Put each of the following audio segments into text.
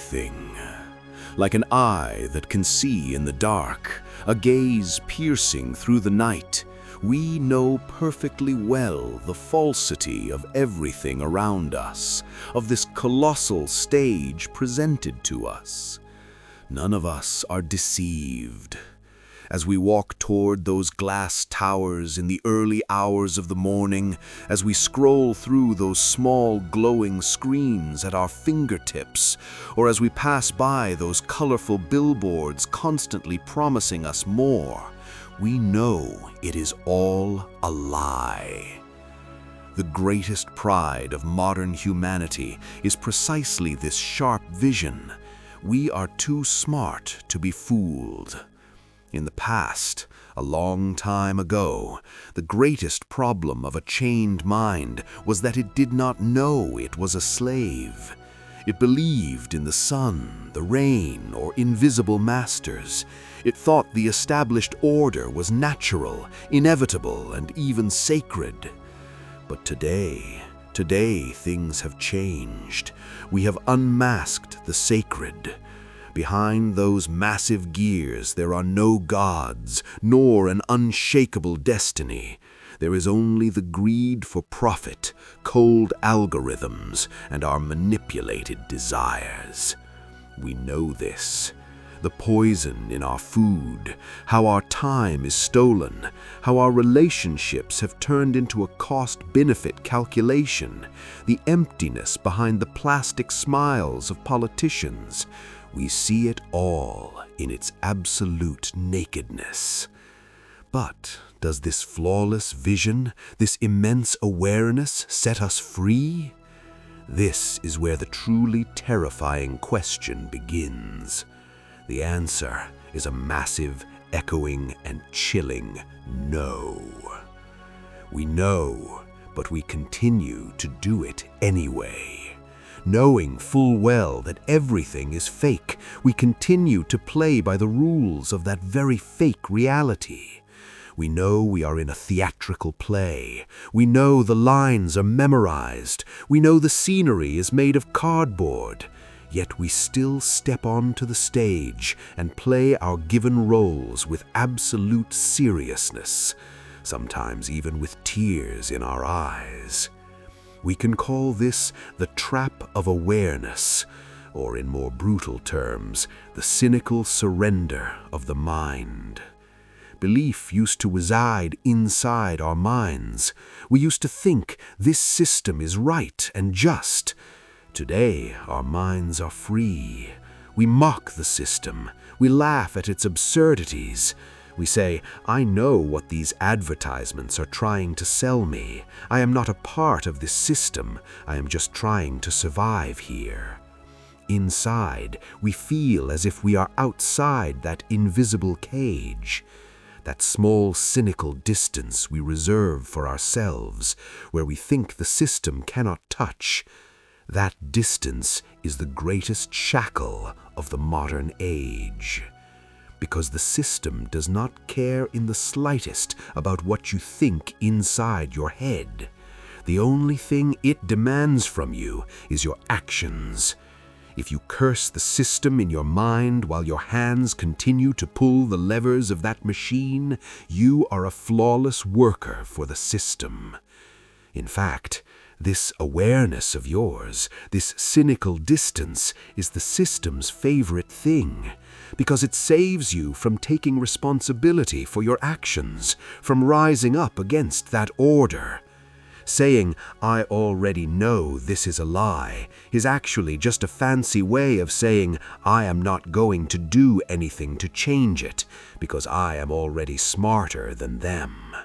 everything. Like an eye that can see in the dark, a gaze piercing through the night, we know perfectly well the falsity of everything around us, of this colossal stage presented to us. None of us are deceived. As we walk toward those glass towers in the early hours of the morning, as we scroll through those small glowing screens at our fingertips, or as we pass by those colorful billboards constantly promising us more, we know it is all a lie. The greatest pride of modern humanity is precisely this sharp vision. We are too smart to be fooled. In the past, a long time ago, the greatest problem of a chained mind was that it did not know it was a slave. It believed in the sun, the rain, or invisible masters. It thought the established order was natural, inevitable, and even sacred. But today things have changed. We have unmasked the sacred. Behind those massive gears, there are no gods, nor an unshakable destiny. There is only the greed for profit, cold algorithms, and our manipulated desires. We know this. The poison in our food, how our time is stolen, how our relationships have turned into a cost-benefit calculation, the emptiness behind the plastic smiles of politicians. We see it all in its absolute nakedness. But does this flawless vision, this immense awareness set us free? This is where the truly terrifying question begins. The answer is a massive, echoing, and chilling no. We know, but we continue to do it anyway. Knowing full well that everything is fake, we continue to play by the rules of that very fake reality. We know we are in a theatrical play. We know the lines are memorized. We know the scenery is made of cardboard. Yet we still step onto the stage and play our given roles with absolute seriousness, sometimes even with tears in our eyes. We can call this the trap of awareness, or in more brutal terms, the cynical surrender of the mind. Belief used to reside inside our minds. We used to think this system is right and just. Today, our minds are free. We mock the system. We laugh at its absurdities. We say, I know what these advertisements are trying to sell me. I am not a part of this system. I am just trying to survive here. Inside, we feel as if we are outside that invisible cage, that small cynical distance we reserve for ourselves, where we think the system cannot touch. That distance is the greatest shackle of the modern age. Because the system does not care in the slightest about what you think inside your head. The only thing it demands from you is your actions. If you curse the system in your mind while your hands continue to pull the levers of that machine, you are a flawless worker for the system. In fact, this awareness of yours, this cynical distance, is the system's favorite thing, because it saves you from taking responsibility for your actions, from rising up against that order. Saying, I already know this is a lie, is actually just a fancy way of saying, I am not going to do anything to change it, because I am already smarter than them.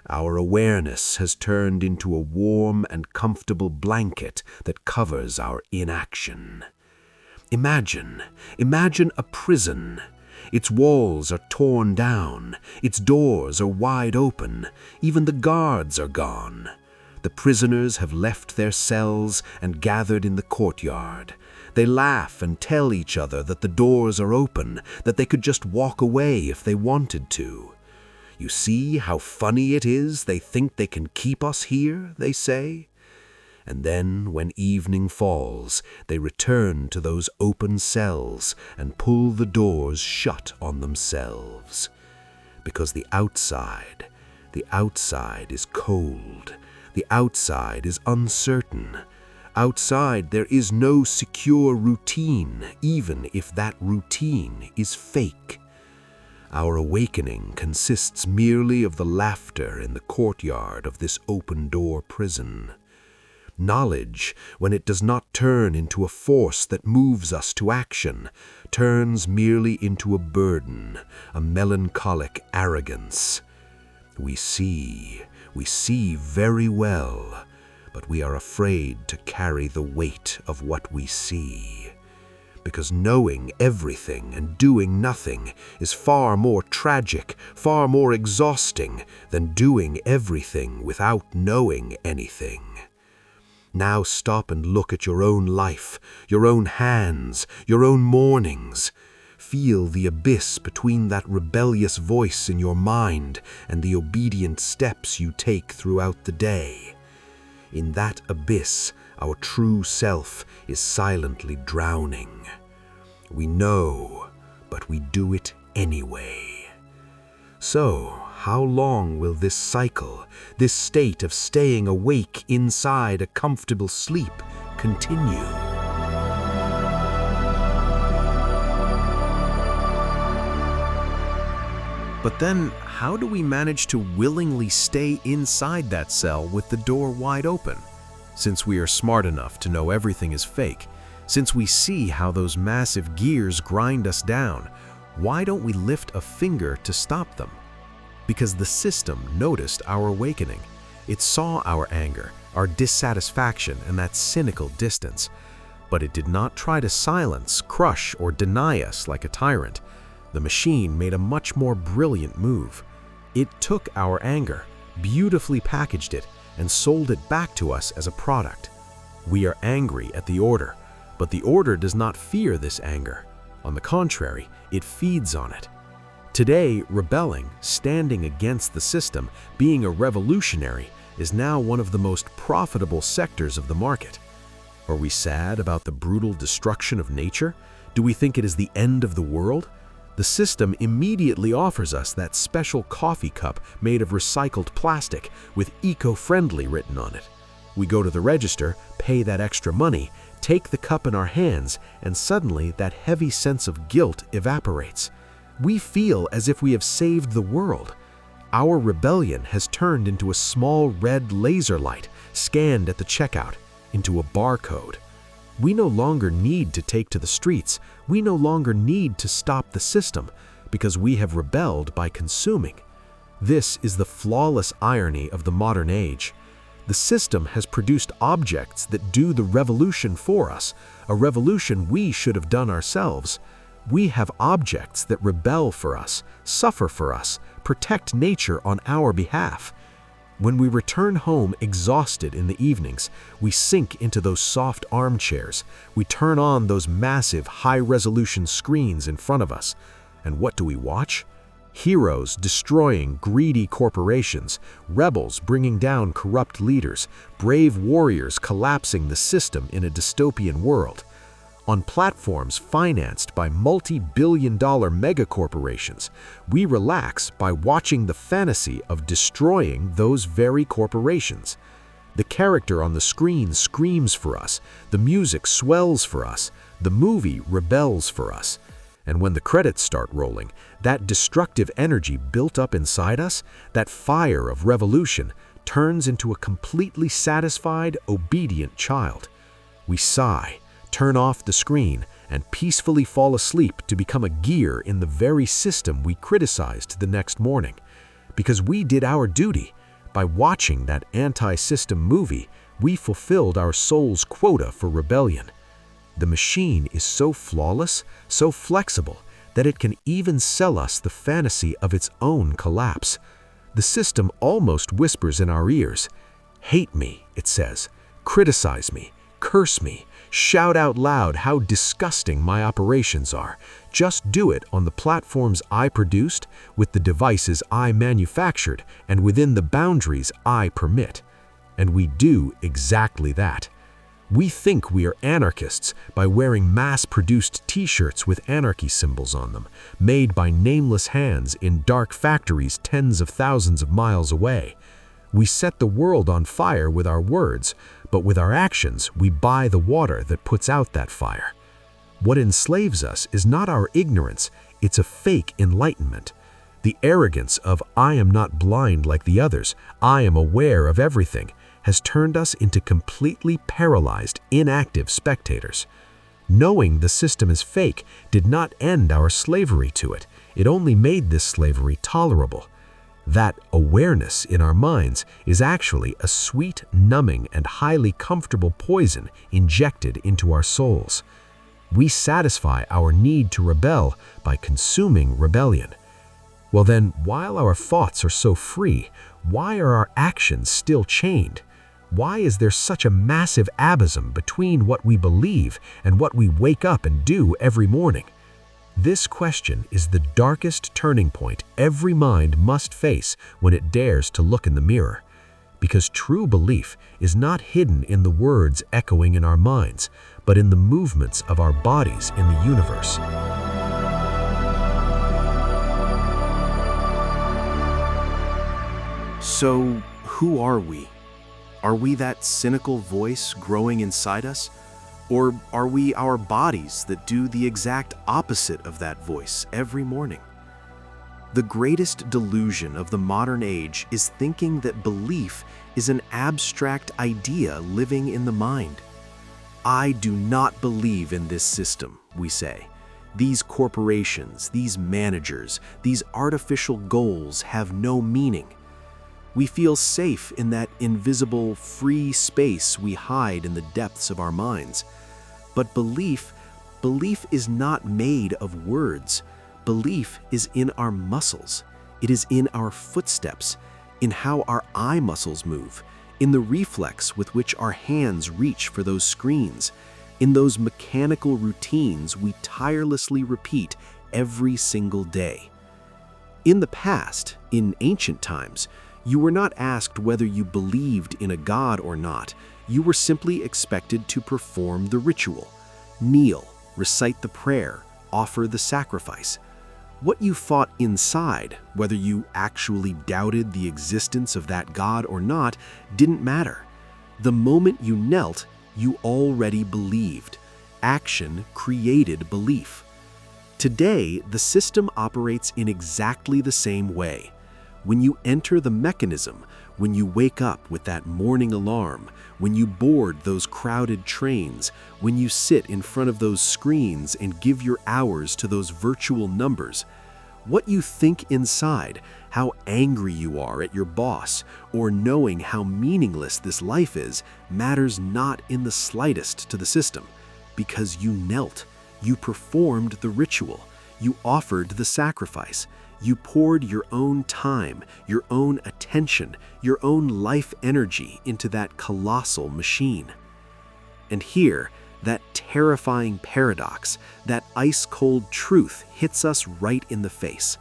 Our awareness has turned into a warm and comfortable blanket that covers our inaction. Imagine a prison. Its walls are torn down, its doors are wide open, even the guards are gone. The prisoners have left their cells and gathered in the courtyard. They laugh and tell each other that the doors are open, that they could just walk away if they wanted to. You see how funny it is they think they can keep us here, they say? And then, when evening falls, they return to those open cells and pull the doors shut on themselves. Because the outside is cold. The outside is uncertain. Outside there is no secure routine, even if that routine is fake. Our awakening consists merely of the laughter in the courtyard of this open-door prison. Knowledge, when it does not turn into a force that moves us to action, turns merely into a burden, a melancholic arrogance. We see very well, but we are afraid to carry the weight of what we see. Because knowing everything and doing nothing is far more tragic, far more exhausting than doing everything without knowing anything. Now stop and look at your own life, your own hands, your own mornings. Feel the abyss between that rebellious voice in your mind and the obedient steps you take throughout the day. In that abyss, our true self is silently drowning. We know, but we do it anyway. So, how long will this cycle, this state of staying awake inside a comfortable sleep, continue? But then, how do we manage to willingly stay inside that cell with the door wide open? Since we are smart enough to know everything is fake, since we see how those massive gears grind us down, why don't we lift a finger to stop them? Because the system noticed our awakening. It saw our anger, our dissatisfaction, and that cynical distance. But it did not try to silence, crush, or deny us like a tyrant. The machine made a much more brilliant move. It took our anger, beautifully packaged it, and sold it back to us as a product. We are angry at the order, but the order does not fear this anger. On the contrary, it feeds on it. Today, rebelling, standing against the system, being a revolutionary, is now one of the most profitable sectors of the market. Are we sad about the brutal destruction of nature? Do we think it is the end of the world? The system immediately offers us that special coffee cup made of recycled plastic with eco-friendly written on it. We go to the register, pay that extra money, take the cup in our hands, and suddenly that heavy sense of guilt evaporates. We feel as if we have saved the world. Our rebellion has turned into a small red laser light scanned at the checkout, into a barcode. We no longer need to take to the streets. We no longer need to stop the system because we have rebelled by consuming. This is the flawless irony of the modern age. The system has produced objects that do the revolution for us, a revolution we should have done ourselves. We have objects that rebel for us, suffer for us, protect nature on our behalf. When we return home exhausted in the evenings, we sink into those soft armchairs. We turn on those massive, high-resolution screens in front of us. And what do we watch? Heroes destroying greedy corporations, rebels bringing down corrupt leaders, brave warriors collapsing the system in a dystopian world. On platforms financed by multi-billion-dollar megacorporations, we relax by watching the fantasy of destroying those very corporations. The character on the screen screams for us, the music swells for us, the movie rebels for us. And when the credits start rolling, that destructive energy built up inside us, that fire of revolution, turns into a completely satisfied, obedient child. We sigh, turn off the screen, and peacefully fall asleep to become a gear in the very system we criticized the next morning. Because we did our duty. By watching that anti-system movie, we fulfilled our soul's quota for rebellion. The machine is so flawless, so flexible, that it can even sell us the fantasy of its own collapse. The system almost whispers in our ears. Hate me, it says. Criticize me. Curse me. Shout out loud how disgusting my operations are. Just do it on the platforms I produced, with the devices I manufactured, and within the boundaries I permit. And we do exactly that. We think we are anarchists by wearing mass-produced t-shirts with anarchy symbols on them, made by nameless hands in dark factories tens of thousands of miles away. We set the world on fire with our words, but with our actions, we buy the water that puts out that fire. What enslaves us is not our ignorance, it's a fake enlightenment. The arrogance of "I am not blind like the others, I am aware of everything," has turned us into completely paralyzed, inactive spectators. Knowing the system is fake did not end our slavery to it. It only made this slavery tolerable. That awareness in our minds is actually a sweet, numbing, and highly comfortable poison injected into our souls. We satisfy our need to rebel by consuming rebellion. Well then, while our thoughts are so free, why are our actions still chained? Why is there such a massive abysm between what we believe and what we wake up and do every morning? This question is the darkest turning point every mind must face when it dares to look in the mirror. Because true belief is not hidden in the words echoing in our minds, but in the movements of our bodies in the universe. So, who are we? Are we that cynical voice growing inside us? Or are we our bodies that do the exact opposite of that voice every morning? The greatest delusion of the modern age is thinking that belief is an abstract idea living in the mind. I do not believe in this system, we say. These corporations, these managers, these artificial goals have no meaning. We feel safe in that invisible, free space we hide in the depths of our minds. But belief is not made of words. Belief is in our muscles. It is in our footsteps, in how our eye muscles move, in the reflex with which our hands reach for those screens, in those mechanical routines we tirelessly repeat every single day. In the past, in ancient times, you were not asked whether you believed in a god or not. You were simply expected to perform the ritual, kneel, recite the prayer, offer the sacrifice. What you thought inside, whether you actually doubted the existence of that god or not, didn't matter. The moment you knelt, you already believed. Action created belief. Today, the system operates in exactly the same way. When you enter the mechanism, when you wake up with that morning alarm, when you board those crowded trains, when you sit in front of those screens and give your hours to those virtual numbers, what you think inside, how angry you are at your boss, or knowing how meaningless this life is, matters not in the slightest to the system, because you knelt, you performed the ritual, you offered the sacrifice. You poured your own time, your own attention, your own life energy into that colossal machine. And here, that terrifying paradox, that ice-cold truth hits us right in the face.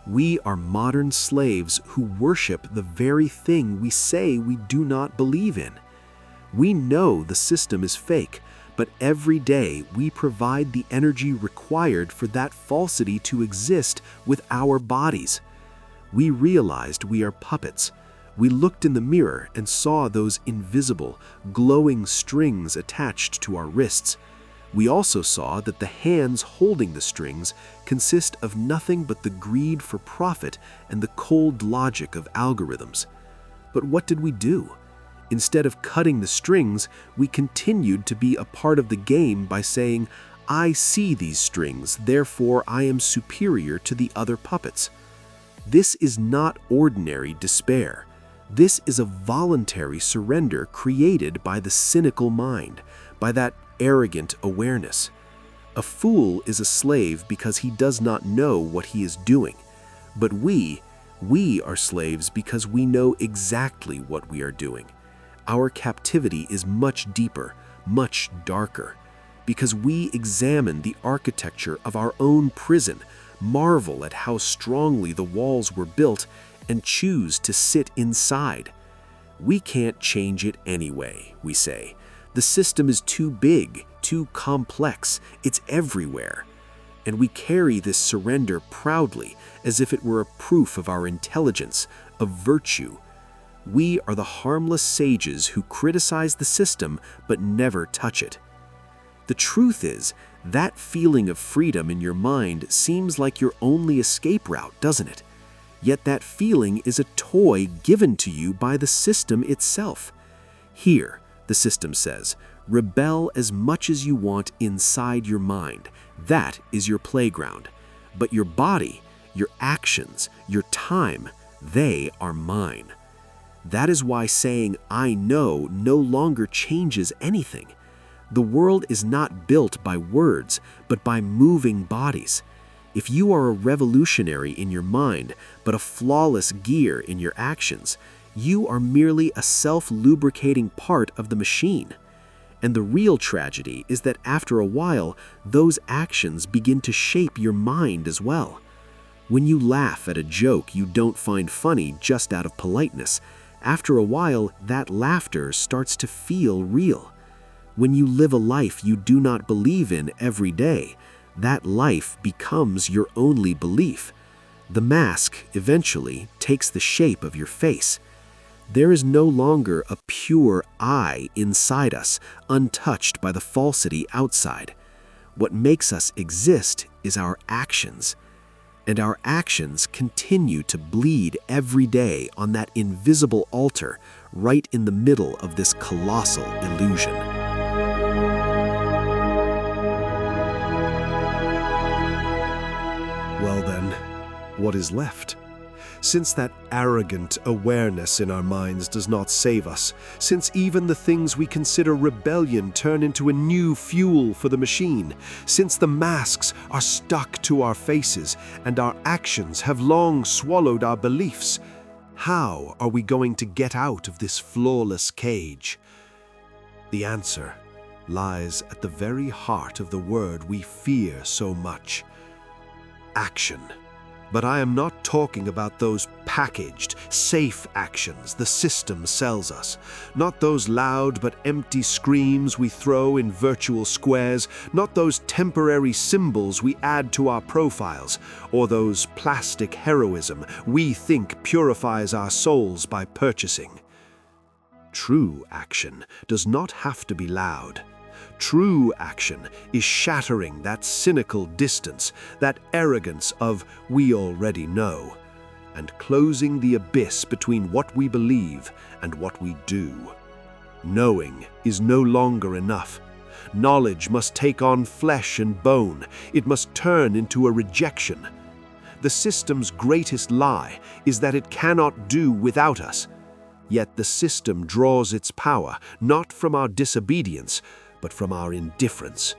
We are modern slaves who worship the very thing we say we do not believe in. We know the system is fake, but every day we provide the energy required for that falsity to exist with our bodies. We realized we are puppets. We looked in the mirror and saw those invisible, glowing strings attached to our wrists. We also saw that the hands holding the strings consist of nothing but the greed for profit and the cold logic of algorithms. But what did we do? Instead of cutting the strings, we continued to be a part of the game by saying, "I see these strings, therefore I am superior to the other puppets." This is not ordinary despair. This is a voluntary surrender created by the cynical mind, by that arrogant awareness. A fool is a slave because he does not know what he is doing. But we are slaves because we know exactly what we are doing. Our captivity is much deeper, much darker, because we examine the architecture of our own prison, marvel at how strongly the walls were built, and choose to sit inside. We can't change it anyway, we say. The system is too big, too complex, it's everywhere. And we carry this surrender proudly, as if it were a proof of our intelligence, of virtue. We are the harmless sages who criticize the system but never touch it. The truth is, that feeling of freedom in your mind seems like your only escape route, doesn't it? Yet that feeling is a toy given to you by the system itself. Here, the system says, rebel as much as you want inside your mind. That is your playground. But your body, your actions, your time, they are mine. That is why saying "I know" no longer changes anything. The world is not built by words, but by moving bodies. If you are a revolutionary in your mind, but a flawless gear in your actions, you are merely a self-lubricating part of the machine. And the real tragedy is that after a while, those actions begin to shape your mind as well. When you laugh at a joke you don't find funny just out of politeness, after a while that laughter starts to feel real. When you live a life you do not believe in every day, that life becomes your only belief. The mask eventually takes the shape of your face. There is no longer a pure I inside us, untouched by the falsity outside. What makes us exist is our actions. And our actions continue to bleed every day on that invisible altar, right in the middle of this colossal illusion. Well then, what is left? Since that arrogant awareness in our minds does not save us, since even the things we consider rebellion turn into a new fuel for the machine, since the masks are stuck to our faces and our actions have long swallowed our beliefs, how are we going to get out of this flawless cage? The answer lies at the very heart of the word we fear so much: action. But I am not talking about those packaged, safe actions the system sells us. Not those loud but empty screams we throw in virtual squares, not those temporary symbols we add to our profiles, or those plastic heroism we think purifies our souls by purchasing. True action does not have to be loud. True action is shattering that cynical distance, that arrogance of "we already know," and closing the abyss between what we believe and what we do. Knowing is no longer enough. Knowledge must take on flesh and bone. It must turn into a rejection. The system's greatest lie is that it cannot do without us. Yet the system draws its power not from our disobedience, but from our indifference.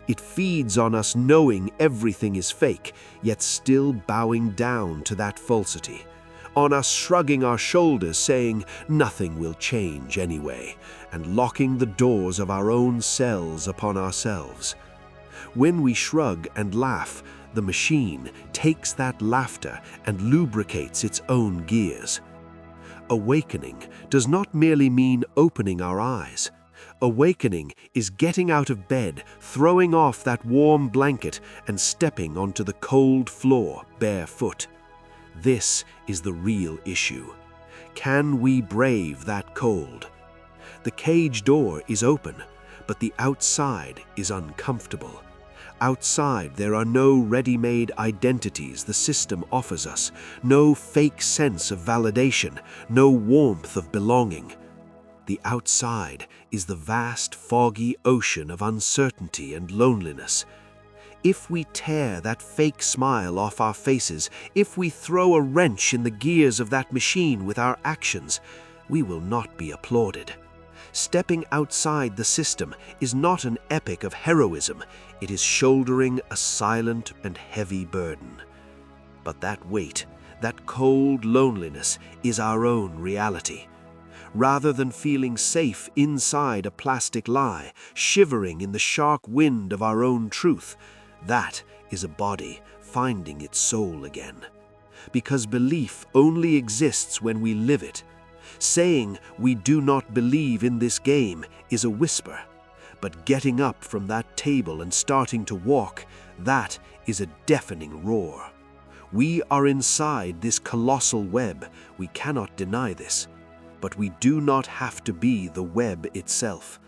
It feeds on us knowing everything is fake, yet still bowing down to that falsity. On us shrugging our shoulders, saying nothing will change anyway, and locking the doors of our own cells upon ourselves. When we shrug and laugh, the machine takes that laughter and lubricates its own gears. Awakening does not merely mean opening our eyes. Awakening is getting out of bed, throwing off that warm blanket, and stepping onto the cold floor barefoot. This is the real issue. Can we brave that cold? The cage door is open, but the outside is uncomfortable. Outside, there are no ready-made identities the system offers us, no fake sense of validation, no warmth of belonging. The outside is the vast, foggy ocean of uncertainty and loneliness. If we tear that fake smile off our faces, if we throw a wrench in the gears of that machine with our actions, we will not be applauded. Stepping outside the system is not an epic of heroism, it is shouldering a silent and heavy burden. But that weight, that cold loneliness, is our own reality. Rather than feeling safe inside a plastic lie, shivering in the sharp wind of our own truth, that is a body finding its soul again. Because belief only exists when we live it. Saying we do not believe in this game is a whisper, but getting up from that table and starting to walk, that is a deafening roar. We are inside this colossal web, we cannot deny this, but we do not have to be the web itself.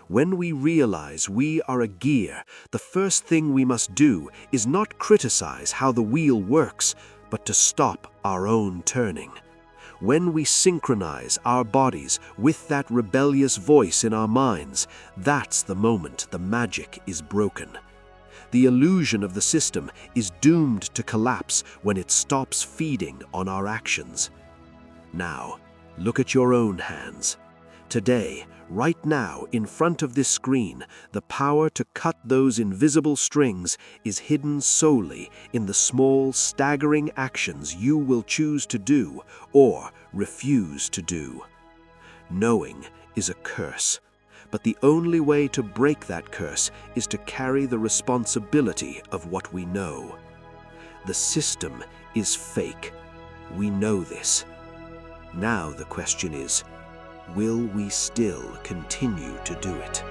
When we realize we are a gear, the first thing we must do is not criticize how the wheel works, but to stop our own turning. When we synchronize our bodies with that rebellious voice in our minds, that's the moment the magic is broken. The illusion of the system is doomed to collapse when it stops feeding on our actions. Now, look at your own hands. Today, right now, in front of this screen, the power to cut those invisible strings is hidden solely in the small, staggering actions you will choose to do or refuse to do. Knowing is a curse, but the only way to break that curse is to carry the responsibility of what we know. The system is fake. We know this. Now the question is, will we still continue to do it?